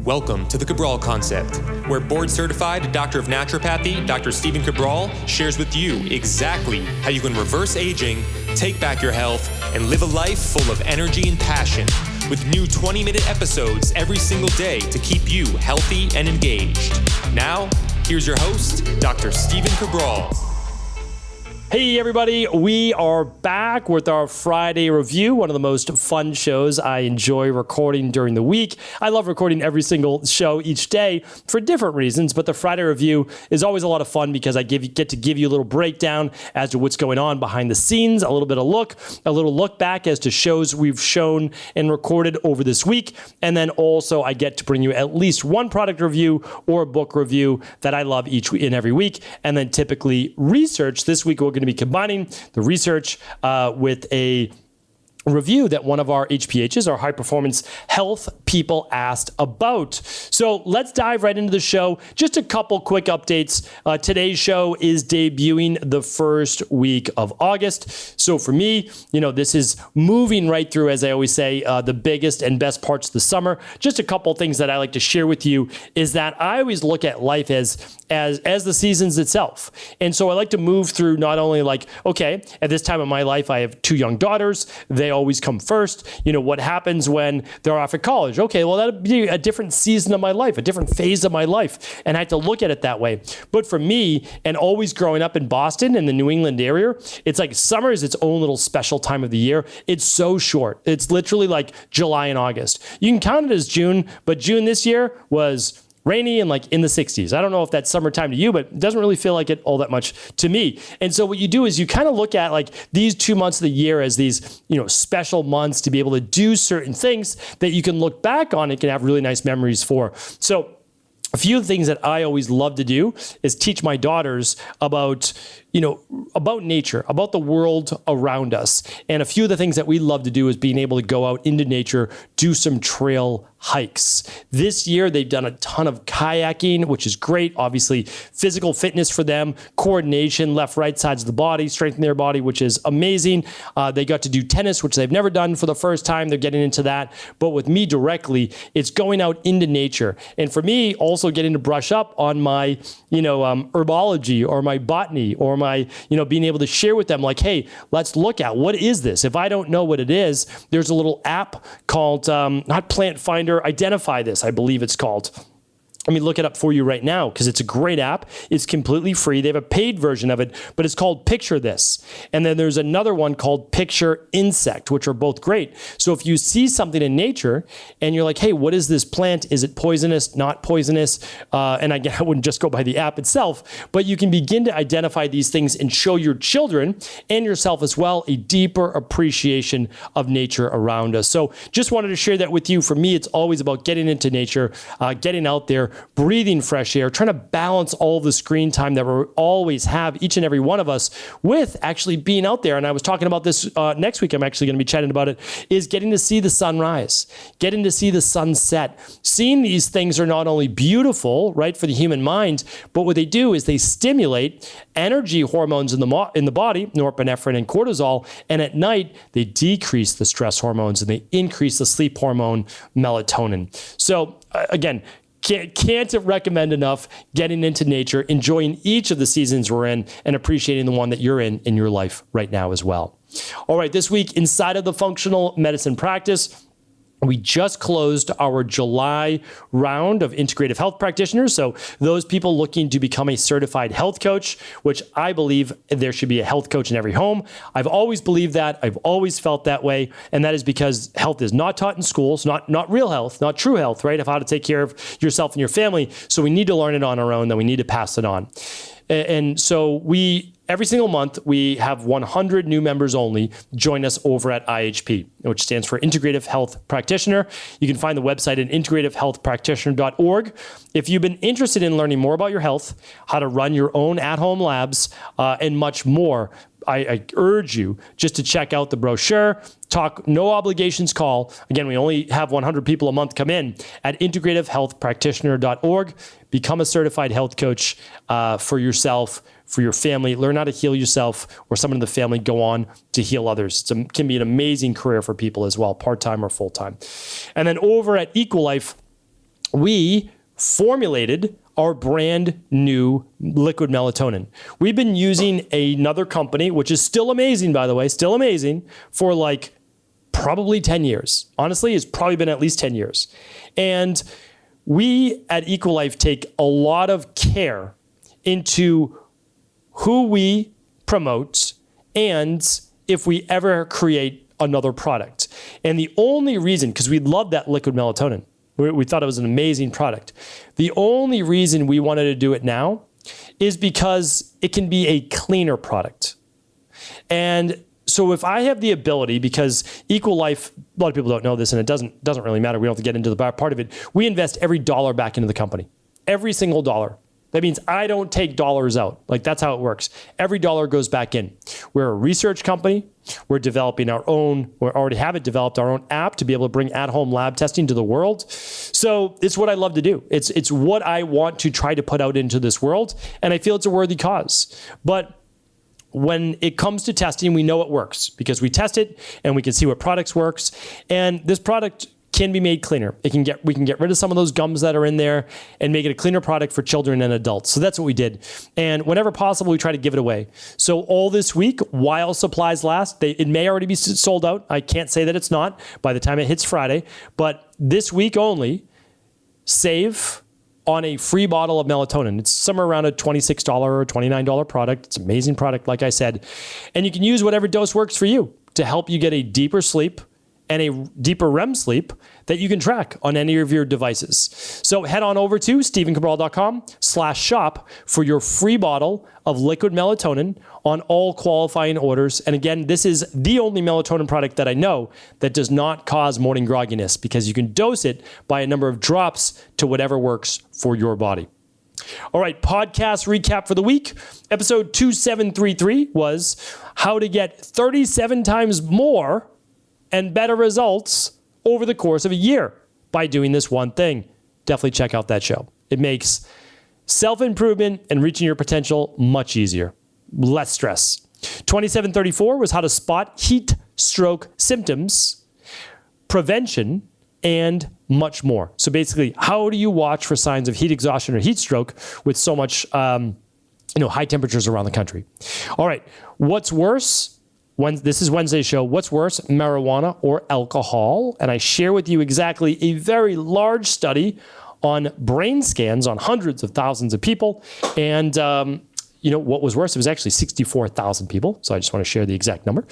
Welcome to the Cabral Concept, where board-certified Doctor of Naturopathy, Dr. Stephen Cabral, shares with you exactly how you can reverse aging, take back your health, and live a life full of energy and passion, with new 20-minute episodes every single day to keep you healthy and engaged. Now, here's your host, Dr. Stephen Cabral. Hey everybody, we are back with our Friday review, one of the most fun shows I enjoy recording during the week. I love recording every single show each day for different reasons, but the Friday review is always a lot of fun because I get to give you a little breakdown as to what's going on behind the scenes, a little look back as to shows we've shown and recorded over this week, and then also I get to bring you at least one product review or a book review that I love each and every week, and then typically research. This week we're going to be combining the research with a review that one of our HPHs, our high performance health people, asked about. So let's dive right into the show. Just a couple quick updates. Today's show is debuting the first week of August. So for me, this is moving right through, as I always say, the biggest and best parts of the summer. Just a couple things that I like to share with you is that I always look at life as the seasons itself. And so I like to move through not only okay, at this time of my life, I have two young daughters. They always come first. What happens when they're off at college? Okay, well, that'll be a different season of my life, a different phase of my life. And I have to look at it that way. But for me, and always growing up in Boston and the New England area, it's like summer is its own little special time of the year. It's so short. It's literally like July and August. You can count it as June, but June this year was rainy and in the 60s. I don't know if that's summertime to you, but it doesn't really feel like it all that much to me. And so what you do is you kind of look at these 2 months of the year as these, special months to be able to do certain things that you can look back on and can have really nice memories for. So a few of the things that I always love to do is teach my daughters about nature, about the world around us. And a few of the things that we love to do is being able to go out into nature, do some trail hikes. This year, they've done a ton of kayaking, which is great. Obviously, physical fitness for them, coordination, left, right sides of the body, strengthen their body, which is amazing. They got to do tennis, which they've never done for the first time. They're getting into that. But with me directly, it's going out into nature. And for me, also getting to brush up on my, herbology or my botany or my, being able to share with them hey, let's look at what is this? If I don't know what it is, there's a little app called, not Plant Finder, Identify This, I believe it's called. Let me look it up for you right now because it's a great app. It's completely free. They have a paid version of it, but it's called Picture This. And then there's another one called Picture Insect, which are both great. So if you see something in nature and you're hey, what is this plant? Is it poisonous, not poisonous? And again, I wouldn't just go by the app itself, but you can begin to identify these things and show your children and yourself as well a deeper appreciation of nature around us. So just wanted to share that with you. For me, it's always about getting into nature, getting out there, breathing fresh air, trying to balance all the screen time that we always have, each and every one of us, with actually being out there. And I was talking about this next week. I'm actually going to be chatting about it, is getting to see the sunrise, getting to see the sunset. Seeing these things are not only beautiful, right, for the human mind, but what they do is they stimulate energy hormones in the body, norepinephrine and cortisol. And at night, they decrease the stress hormones and they increase the sleep hormone, melatonin. So again, can't recommend enough getting into nature, enjoying each of the seasons we're in, and appreciating the one that you're in your life right now as well. All right, this week inside of the functional medicine practice, we just closed our July round of Integrative Health Practitioners. So those people looking to become a certified health coach, which I believe there should be a health coach in every home. I've always believed that. I've always felt that way. And that is because health is not taught in schools, not real health, not true health, right? Of how to take care of yourself and your family. So we need to learn it on our own, then we need to pass it on. And so every single month, we have 100 new members only join us over at IHP, which stands for Integrative Health Practitioner. You can find the website at integrativehealthpractitioner.org. If you've been interested in learning more about your health, how to run your own at-home labs, and much more, I urge you just to check out the brochure. Talk, no obligations call. Again, we only have 100 people a month come in at integrativehealthpractitioner.org. Become a certified health coach for yourself, for your family. Learn how to heal yourself or someone in the family. Go on to heal others. It can be an amazing career for people as well, part-time or full-time. And then over at EquiLife, we formulated our brand new liquid melatonin. We've been using another company, which is still amazing, by the way, still amazing, for like probably 10 years. Honestly, it's probably been at least 10 years. And we at EquiLife take a lot of care into who we promote and if we ever create another product. And the only reason, because we love that liquid melatonin, we thought it was an amazing product. The only reason we wanted to do it now is because it can be a cleaner product. And so if I have the ability, because EquiLife, a lot of people don't know this and it doesn't really matter. We don't have to get into the part of it. We invest every dollar back into the company, every single dollar. That means I don't take dollars out. Like that's how it works. Every dollar goes back in. We're a research company. We're developing we already have it developed, our own app to be able to bring at-home lab testing to the world. So it's what I love to do. It's what I want to try to put out into this world. And I feel it's a worthy cause. But when it comes to testing, we know it works because we test it and we can see what products works. And this product can be made cleaner. We can get rid of some of those gums that are in there and make it a cleaner product for children and adults. So that's what we did. And whenever possible, we try to give it away. So all this week, while supplies last, it may already be sold out. I can't say that it's not by the time it hits Friday, but this week only, save on a free bottle of melatonin. It's somewhere around a $26 or $29 product. It's an amazing product, like I said. And you can use whatever dose works for you to help you get a deeper sleep and a deeper REM sleep that you can track on any of your devices. So head on over to stephencabral.com/shop for your free bottle of liquid melatonin on all qualifying orders. And again, this is the only melatonin product that I know that does not cause morning grogginess because you can dose it by a number of drops to whatever works for your body. All right, podcast recap for the week. Episode 2733 was how to get 37 times more and better results over the course of a year by doing this one thing. Definitely check out that show. It makes self-improvement and reaching your potential much easier. Less stress. 2734 was how to spot heat stroke symptoms, prevention, and much more. So basically, how do you watch for signs of heat exhaustion or heat stroke with so much high temperatures around the country? All right, what's worse? This is Wednesday's show. What's worse, marijuana or alcohol? And I share with you exactly a very large study on brain scans on hundreds of thousands of people. And what was worse? It was actually 64,000 people. So I just want to share the exact number.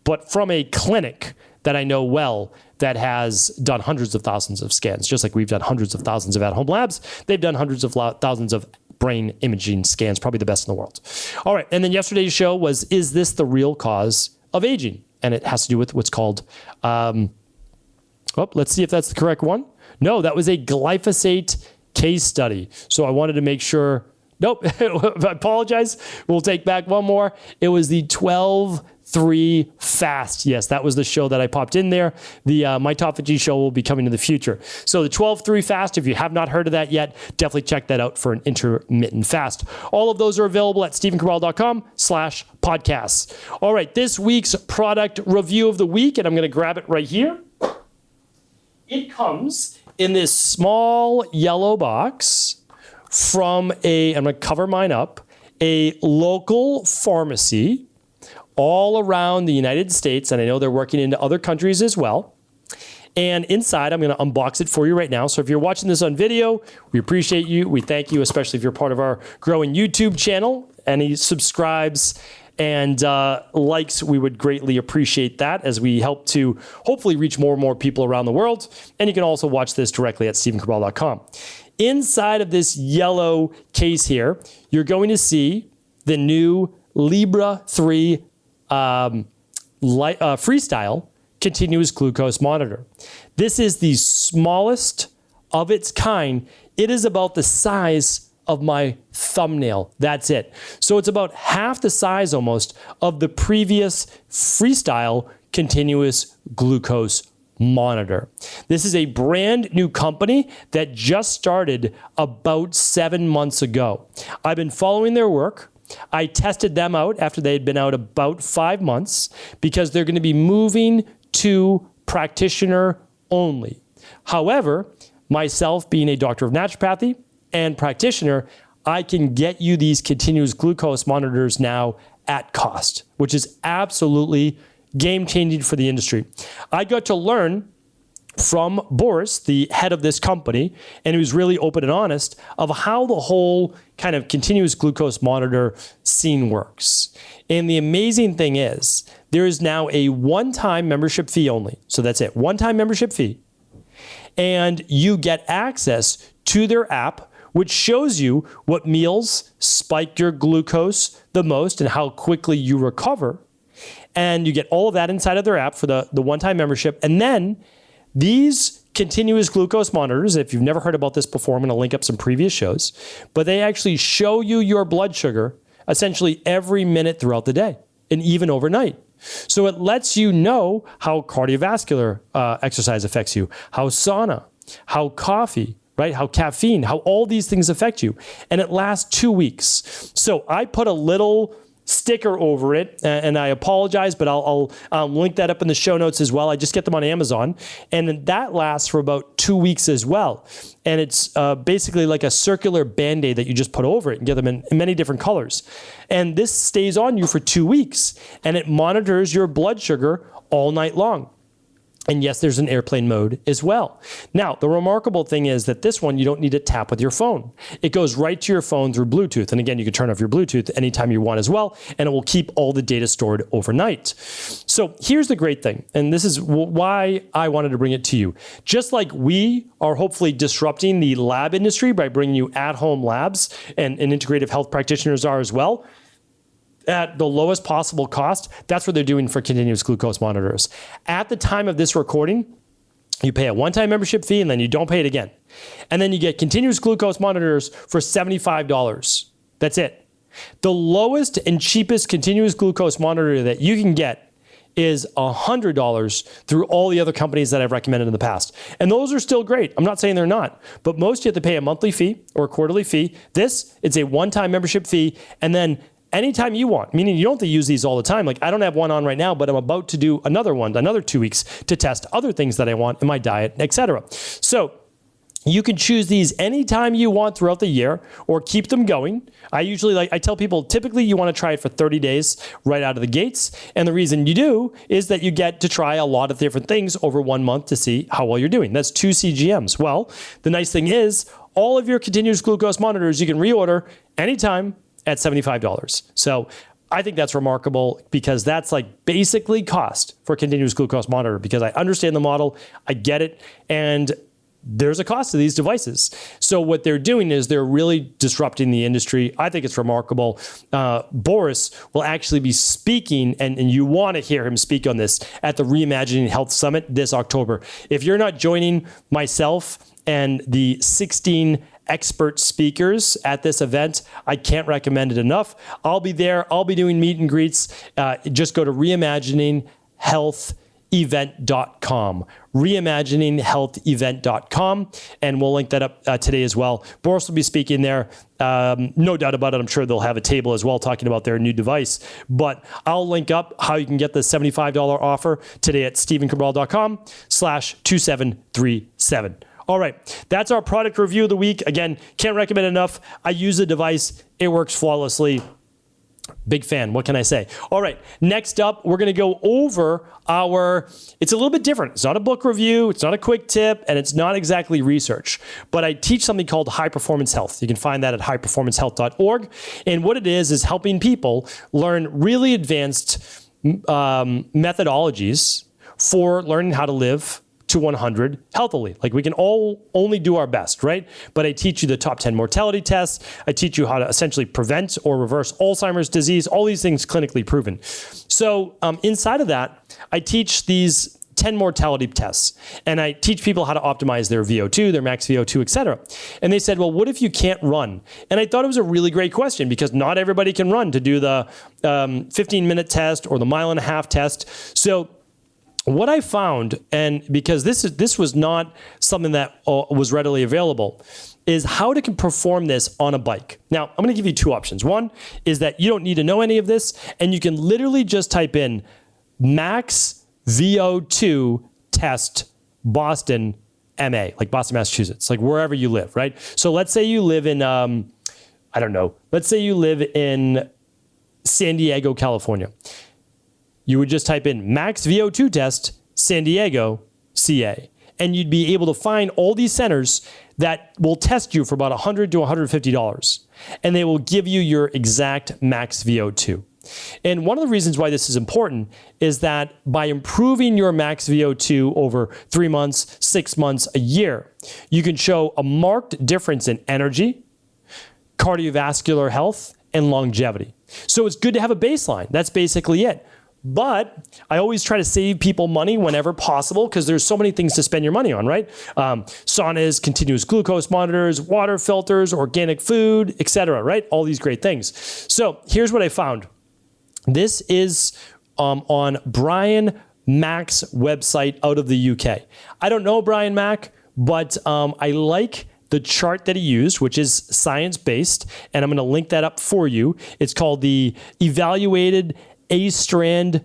But from a clinic that I know well that has done hundreds of thousands of scans, just like we've done hundreds of thousands of at-home labs, they've done hundreds of thousands of brain imaging scans, probably the best in the world. All right, and then yesterday's show was, is this the real cause of aging? And it has to do with what's called, let's see if that's the correct one. No, that was a glyphosate case study. So I wanted to make sure, nope, I apologize. We'll take back one more. It was the 12-3 fast. Yes, that was the show that I popped in there. The Mitophagy show will be coming in the future. So the 12-3 fast, if you have not heard of that yet, definitely check that out for an intermittent fast. All of those are available at stephencabral.com/podcasts. All right, this week's product review of the week, and I'm going to grab it right here. It comes in this small yellow box from I'm going to cover mine up, a local pharmacy all around the United States, and I know they're working into other countries as well. And inside, I'm going to unbox it for you right now. So if you're watching this on video, we appreciate you. We thank you, especially if you're part of our growing YouTube channel. Any subscribes and likes, we would greatly appreciate that as we help to hopefully reach more and more people around the world. And you can also watch this directly at stephencabral.com. Inside of this yellow case here, you're going to see the new Libre 3 FreeStyle continuous glucose monitor. This is the smallest of its kind. It is about the size of my thumbnail. That's it. So it's about half the size almost of the previous FreeStyle continuous glucose monitor. This is a brand new company that just started about 7 months ago. I've been following their work. I tested them out after they had been out about 5 months because they're going to be moving to Practitioner only. However, myself being a doctor of naturopathy and practitioner, I can get you these continuous glucose monitors now at cost, which is absolutely game-changing for the industry. I got to learn from Boris, the head of this company, and he was really open and honest of how the whole kind of continuous glucose monitor scene works. And the amazing thing is, there is now a one-time membership fee only. So that's it, one-time membership fee. And you get access to their app, which shows you what meals spike your glucose the most and how quickly you recover. And you get all of that inside of their app for the one-time membership. And then these continuous glucose monitors, if you've never heard about this before, I'm going to link up some previous shows, but they actually show you your blood sugar essentially every minute throughout the day and even overnight. So it lets you know how cardiovascular exercise affects you, how sauna, how coffee, right? How caffeine, how all these things affect you. And it lasts 2 weeks. So I put a little sticker over it, and I apologize, but I'll link that up in the show notes as well. I just get them on Amazon, and that lasts for about 2 weeks as well. And it's basically like a circular Band-Aid that you just put over it and get them in many different colors. And this stays on you for 2 weeks, and it monitors your blood sugar all night long. And yes, there's an airplane mode as well. Now, the remarkable thing is that this one, you don't need to tap with your phone. It goes right to your phone through Bluetooth. And again, you can turn off your Bluetooth anytime you want as well, and it will keep all the data stored overnight. So here's the great thing, and this is why I wanted to bring it to you. Just like we are hopefully disrupting the lab industry by bringing you at-home labs, and integrative health practitioners are as well, at the lowest possible cost, that's what they're doing for continuous glucose monitors. At the time of this recording, you pay a one-time membership fee and then you don't pay it again. And then you get continuous glucose monitors for $75. That's it. The lowest and cheapest continuous glucose monitor that you can get is $100 through all the other companies that I've recommended in the past. And those are still great. I'm not saying they're not, but most you have to pay a monthly fee or a quarterly fee. This, it's a one-time membership fee, and then anytime you want, meaning you don't have to use these all the time. Like I don't have one on right now, but I'm about to do another one, another 2 weeks to test other things that I want in my diet, etc. So you can choose these anytime you want throughout the year or keep them going. I tell people, typically you want to try it for 30 days right out of the gates. And the reason you do is that you get to try a lot of different things over 1 month to see how well you're doing. That's 2 CGMs. Well, the nice thing is all of your continuous glucose monitors, you can reorder anytime at $75. So I think that's remarkable because that's like basically cost for a continuous glucose monitor because I understand the model, I get it, and there's a cost to these devices. So what they're doing is they're really disrupting the industry. I think it's remarkable. Boris will actually be speaking, and you want to hear him speak on this at the Reimagining Health Summit this October. If you're not joining myself and the 16 expert speakers at this event, I can't recommend it enough. I'll be there. I'll be doing meet and greets. Just go to reimagininghealthevent.com. reimagininghealthevent.com, and we'll link that up today as well. Boris will be speaking there. No doubt about it. I'm sure they'll have a table as well talking about their new device. But I'll link up how you can get the $75 offer today at stephencabral.com/2737. All right, that's our product review of the week. Again, can't recommend enough. I use the device. It works flawlessly. Big fan. What can I say? All right, next up, we're going to go over it's a little bit different. It's not a book review. It's not a quick tip, and it's not exactly research. But I teach something called high performance health. You can find that at highperformancehealth.org. And what it is helping people learn really advanced methodologies for learning how to live to 100 healthily. Like we can all only do our best, right? But I teach you the top 10 mortality tests. I teach you how to essentially prevent or reverse Alzheimer's disease, all these things clinically proven. So inside of that, I teach these 10 mortality tests, and I teach people how to optimize their VO2, their max VO2, etc. And they said, well, what if you can't run? And I thought it was a really great question because not everybody can run to do the 15-minute test or the mile-and-a-half test. So what I found, and because this was not something that was readily available, is how to perform this on a bike. Now, I'm going to give you two options. One is that you don't need to know any of this, and you can literally just type in max VO2 test Boston MA, like Boston, Massachusetts, like wherever you live, right? So let's say you live in, I don't know, let's say you live in San Diego, California. You would just type in max VO2 test, San Diego, CA. And you'd be able to find all these centers that will test you for about $100 to $150. And they will give you your exact max VO2. And one of the reasons why this is important is that by improving your max VO2 over 3 months, 6 months, a year, you can show a marked difference in energy, cardiovascular health, and longevity. So it's good to have a baseline. That's basically it. But I always try to save people money whenever possible because there's so many things to spend your money on, right? Saunas, continuous glucose monitors, water filters, organic food, etc., right? All these great things. So here's what I found. This is on Brian Mack's website out of the UK. I don't know Brian Mack, but I like the chart that he used, which is science-based, and I'm going to link that up for you. It's called the Evaluated A-Strand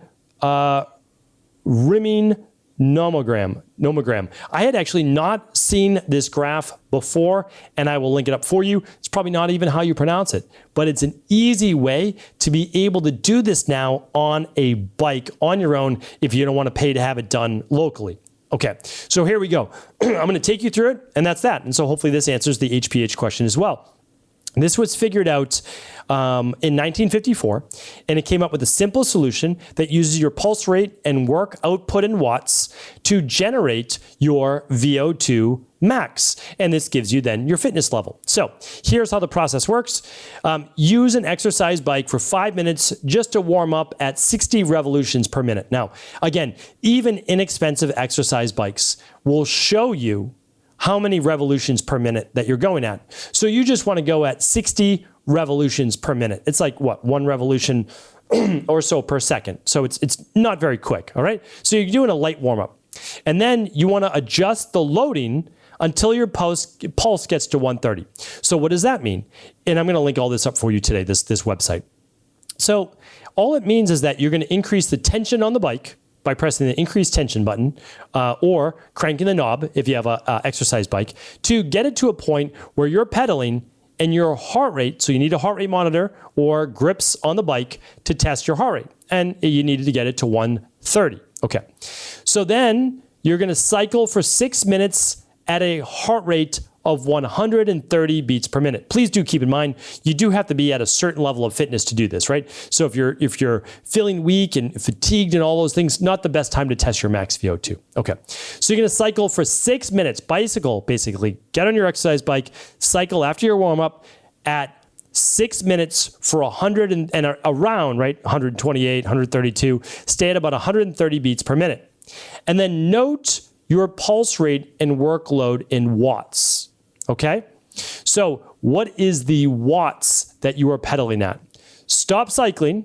Rimming Nomogram. I had actually not seen this graph before, and I will link it up for you. It's probably not even how you pronounce it, but it's an easy way to be able to do this now on a bike on your own if you don't want to pay to have it done locally. Okay, so here we go. I'm going to take you through it, and that's that. And so hopefully this answers the HPH question as well. This was figured out in 1954, and it came up with a simple solution that uses your pulse rate and work output in watts to generate your VO2 max. And this gives you then your fitness level. So here's how the process works. Use an exercise bike for 5 minutes just to warm up at 60 revolutions per minute. Now, again, even inexpensive exercise bikes will show you how many revolutions per minute that you're going at. So you just want to go at 60 revolutions per minute. It's like what, 1 revolution or so per second. So it's not very quick, all right? So you're doing a light warm up. And then you want to adjust the loading until your pulse gets to 130. So what does that mean? And I'm going to link all this up for you today, this website. So all it means is that you're going to increase the tension on the bike by pressing the increase tension button or cranking the knob if you have a exercise bike to get it to a point where you're pedaling and your heart rate, so you need a heart rate monitor or grips on the bike to test your heart rate. And you needed to get it to 130. Okay. So then you're going to cycle for 6 minutes at a heart rate of 130 beats per minute. Please do keep in mind, you do have to be at a certain level of fitness to do this, right? So if you're feeling weak and fatigued and all those things, not the best time to test your max VO2. Okay. So you're going to cycle for 6 minutes, bicycle, basically. Get on your exercise bike, cycle after your warm up at 6 minutes for 100 and around, right? 128, 132. Stay at about 130 beats per minute. And then note your pulse rate and workload in watts. Okay? So what is the watts that you are pedaling at? Stop cycling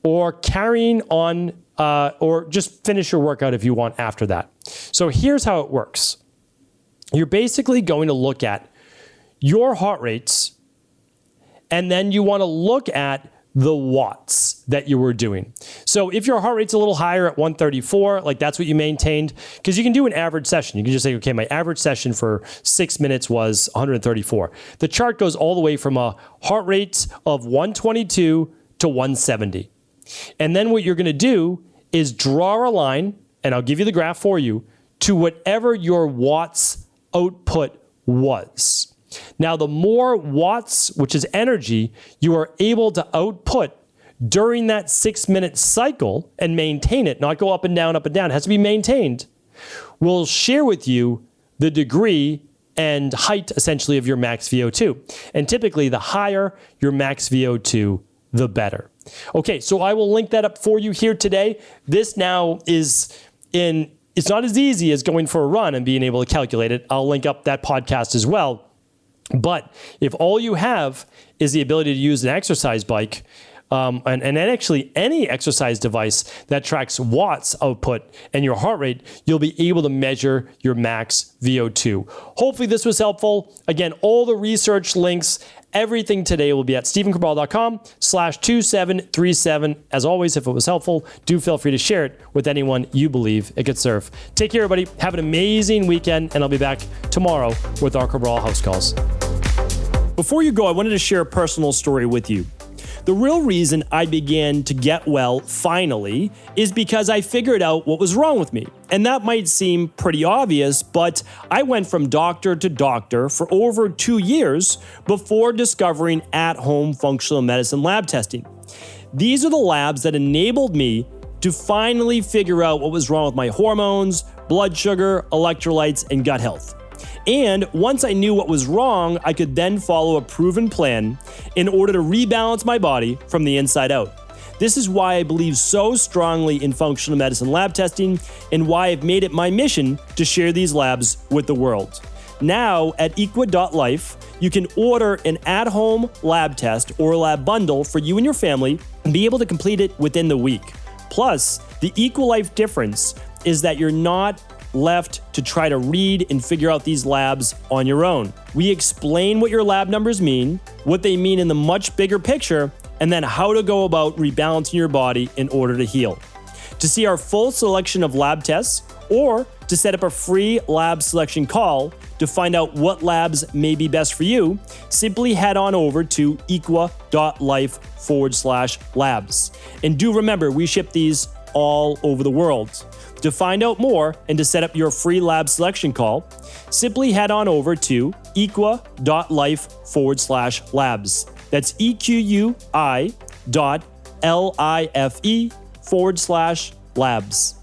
or carrying on, or just finish your workout if you want after that. So here's how it works. You're basically going to look at your heart rates, and then you want to look at the watts that you were doing. So if your heart rate's a little higher at 134, like that's what you maintained, because you can do an average session. You can just say, okay, my average session for 6 minutes was 134. The chart goes all the way from a heart rate of 122 to 170. And then what you're going to do is draw a line, and I'll give you the graph for you, to whatever your watts output was. Now, the more watts, which is energy, you are able to output during that 6 minute cycle and maintain it, not go up and down, it has to be maintained, will share with you the degree and height, essentially, of your max VO2. And typically, the higher your max VO2, the better. Okay, so I will link that up for you here today. This now is it's not as easy as going for a run and being able to calculate it. I'll link up that podcast as well. But if all you have is the ability to use an exercise bike, and actually any exercise device that tracks watts output and your heart rate, you'll be able to measure your max VO2. Hopefully this was helpful. Again, all the research links Everything today will be at stephencabral.com/2737. As always, if it was helpful, do feel free to share it with anyone you believe it could serve. Take care, everybody. Have an amazing weekend, and I'll be back tomorrow with our Cabral House Calls. Before you go, I wanted to share a personal story with you. The real reason I began to get well finally is because I figured out what was wrong with me. And that might seem pretty obvious, but I went from doctor to doctor for over 2 years before discovering at-home functional medicine lab testing. These are the labs that enabled me to finally figure out what was wrong with my hormones, blood sugar, electrolytes, and gut health. And once I knew what was wrong, I could then follow a proven plan in order to rebalance my body from the inside out. This is why I believe so strongly in functional medicine lab testing and why I've made it my mission to share these labs with the world. Now at EquiLife, you can order an at-home lab test or a lab bundle for you and your family and be able to complete it within the week. Plus, the EquiLife difference is that you're not left to try to read and figure out these labs on your own. We explain what your lab numbers mean, what they mean in the much bigger picture, and then how to go about rebalancing your body in order to heal. To see our full selection of lab tests or to set up a free lab selection call to find out what labs may be best for you, simply head on over to equa.life/labs. And do remember, we ship these all over the world. To find out more and to set up your free lab selection call, simply head on over to equa.life/labs. That's EQUI.LIFE/labs.